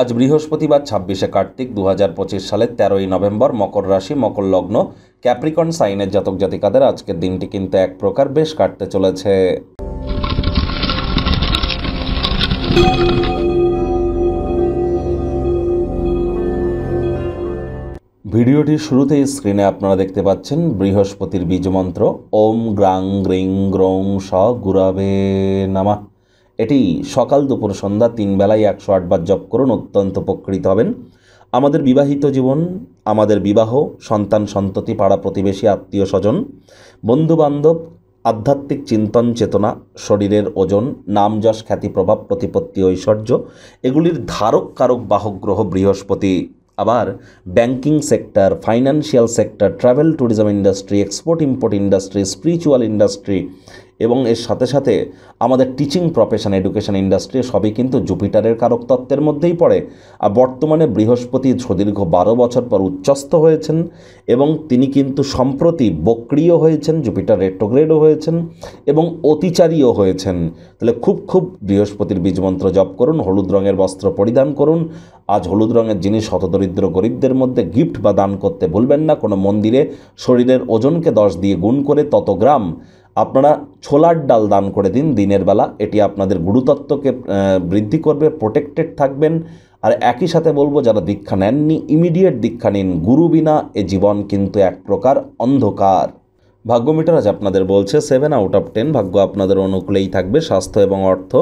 আজ বৃহস্পতিবার ২৬শে কার্তিক ২০২৫ সালের ১৩ই নভেম্বর। মকর রাশি, মকর লগ্ন, ক্যাপ্রিকন সাইনের জাতক জাতিকাদের আজকের দিনটি কিন্তু এক প্রকার বেশ কাটতে চলেছে। ভিডিওটির শুরুতেই স্ক্রিনে আপনারা দেখতে পাচ্ছেন বৃহস্পতির বীজমন্ত্র ওম গ্রাং গ্রিং গ্রৌং স গুরবে নমঃ। এটি সকাল দুপুর সন্ধ্যা ৩ বেলায় ১০৮ বার জপ করুন, অত্যন্ত উপকৃত হবেন। আমাদের বিবাহিত জীবন, আমাদের বিবাহ, সন্তান সন্ততি, পাড়া প্রতিবেশী, আত্মীয় স্বজন, বন্ধুবান্ধব, আধ্যাত্মিক চিন্তন চেতনা, শরীরের ওজন, নাম যশ খ্যাতি প্রভাব প্রতিপত্তি ঐশ্বর্য, এগুলির ধারক কারক বাহক গ্রহ বৃহস্পতি। আবার banking sector, financial sector, travel tourism industry, export import industry, spiritual industry এবং এর সাথে সাথে আমাদের টিচিং প্রফেশন, এডুকেশন ইন্ডাস্ট্রি সবই কিন্তু জুপিটারের কারক তত্ত্বের মধ্যেই পড়ে। আর বর্তমানে বৃহস্পতি সুদীর্ঘ ১২ বছর পর উচ্চস্থ হয়েছেন এবং তিনি কিন্তু সম্প্রতি বক্রিয় হয়েছেন, জুপিটার রেট্রোগ্রেডও হয়েছেন এবং অতিচারীও হয়েছেন। তাহলে খুব বৃহস্পতির বীজমন্ত্র জপ করুন, হলুদ রঙের বস্ত্র পরিধান করুন। আজ হলুদ রঙের জিনিস হতদরিদ্র গরিবদের মধ্যে গিফট বা দান করতে ভুলবেন না। কোনো মন্দিরে শরীরের ওজনকে ১০ দিয়ে গুণ করে তত গ্রাম আপনারা ছোলার ডাল দান করে দিন দিনের বেলা। এটি আপনাদের গুরুতত্ত্বকে বৃদ্ধি করবে, প্রোটেক্টেড থাকবেন। আর একই সাথে বলবো, যারা দীক্ষা নেননি ইমিডিয়েট দীক্ষা নিন। গুরু বিনা এ জীবন কিন্তু এক প্রকার অন্ধকার। ভাগ্যমিটার আজ আপনাদের বলছে 7 আউট অফ 10। ভাগ্য আপনাদের অনুকূলেই থাকবে। স্বাস্থ্য এবং অর্থ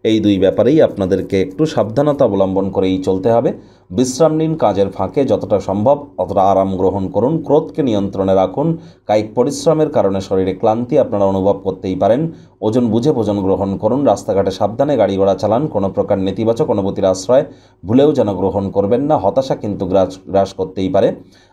এই দুই ব্যাপারেই আপনাদেরকে একটু সাবধানতা অবলম্বন করেই চলতে হবে। বিশ্রাম নিন, কাজের ফাঁকে যতটা সম্ভব অতটা আরাম গ্রহণ করুন, ক্রোধকে নিয়ন্ত্রণে রাখুন। কায়িক পরিশ্রমের কারণে শরীরে ক্লান্তি আপনারা অনুভব করতেই পারেন। ওজন বুঝে ভোজন গ্রহণ করুন। রাস্তাঘাটে সাবধানে গাড়ি ঘোড়া চালান। কোনো প্রকার নেতিবাচক অনুভূতির আশ্রয় ভুলেও যেন গ্রহণ করবেন না। হতাশা কিন্তু গ্রাস করতেই পারে।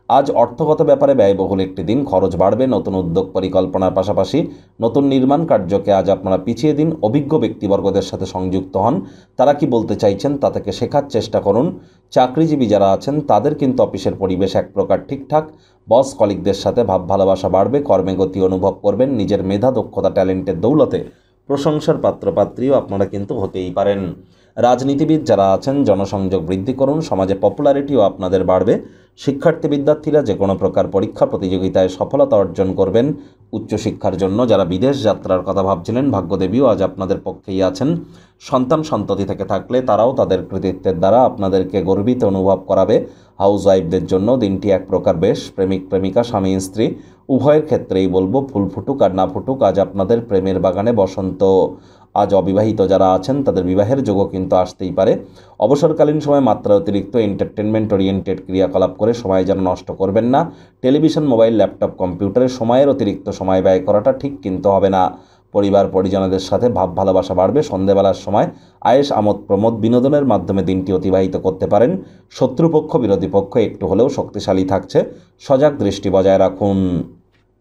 আজ অর্থগত ব্যাপারে ব্যয়বহুল একটি দিন। খরচ বাড়বে। নতুন উদ্যোগ পরিকল্পনার পাশাপাশি নতুন নির্মাণ কার্যকে আজ আপনারা পিছিয়ে দিন। অভিজ্ঞ ব্যক্তিবর্গদের সাথে সংযুক্ত হন। তারা কি বলতে চাইছেন তা থেকে শেখার চেষ্টা করুন। চাকরিজীবী যারা আছেন তাদের কিন্তু অফিসের পরিবেশ এক প্রকার ঠিকঠাক। বস কলিগদের সাথে ভাব ভালোবাসা বাড়বে। কর্মে গতি অনুভব করবেন। নিজের মেধা, দক্ষতা, ট্যালেন্টের দৌলতে প্রশংসার পাত্রপাত্রীও আপনারা কিন্তু হতেই পারেন। রাজনীতিবিদ যারা আছেন জনসংযোগ বৃদ্ধি করুন। সমাজে পপুলারিটিও আপনাদের বাড়বে। শিক্ষার্থী বিদ্যার্থীরা যে কোনো প্রকার পরীক্ষা প্রতিযোগিতায় সফলতা অর্জন করবেন। উচ্চশিক্ষার জন্য যারা বিদেশ যাত্রার কথা ভাবছিলেন, ভাগ্যদেবীও আজ আপনাদের পক্ষেই আছেন। সন্তান সন্ততি থেকে থাকলে তারাও তাদের কৃতিত্বের দ্বারা আপনাদেরকে গর্বিত অনুভব করাবে। হাউস ওয়াইফদের জন্য দিনটি এক প্রকার বেশ। প্রেমিক প্রেমিকা, স্বামী স্ত্রী উভয়ের ক্ষেত্রেই বলবো, ফুল ফুটুক আর না ফুটুক, আজ আপনাদের প্রেমের বাগানে বসন্ত। আজ অবিবাহিত যারা আছেন তাদের বিবাহের যোগও কিন্তু আসতেই পারে। অবসরকালীন সময় মাত্রা অতিরিক্ত এন্টারটেনমেন্ট ওরিয়েন্টেড ক্রিয়াকলাপ করে সময় যেন নষ্ট করবেন না। টেলিভিশন, মোবাইল, ল্যাপটপ, কম্পিউটারে সময়ের অতিরিক্ত সময় ব্যয় করাটা ঠিক কিন্তু হবে না। পরিবার পরিজনদের সাথে ভাব ভালোবাসা বাড়বে। সন্ধেবেলার সময় আয়েশ আমোদ প্রমোদ বিনোদনের মাধ্যমে দিনটি অতিবাহিত করতে পারেন। শত্রুপক্ষ বিরোধী পক্ষ একটু হলেও শক্তিশালী থাকছে। সজাগ দৃষ্টি বজায় রাখুন।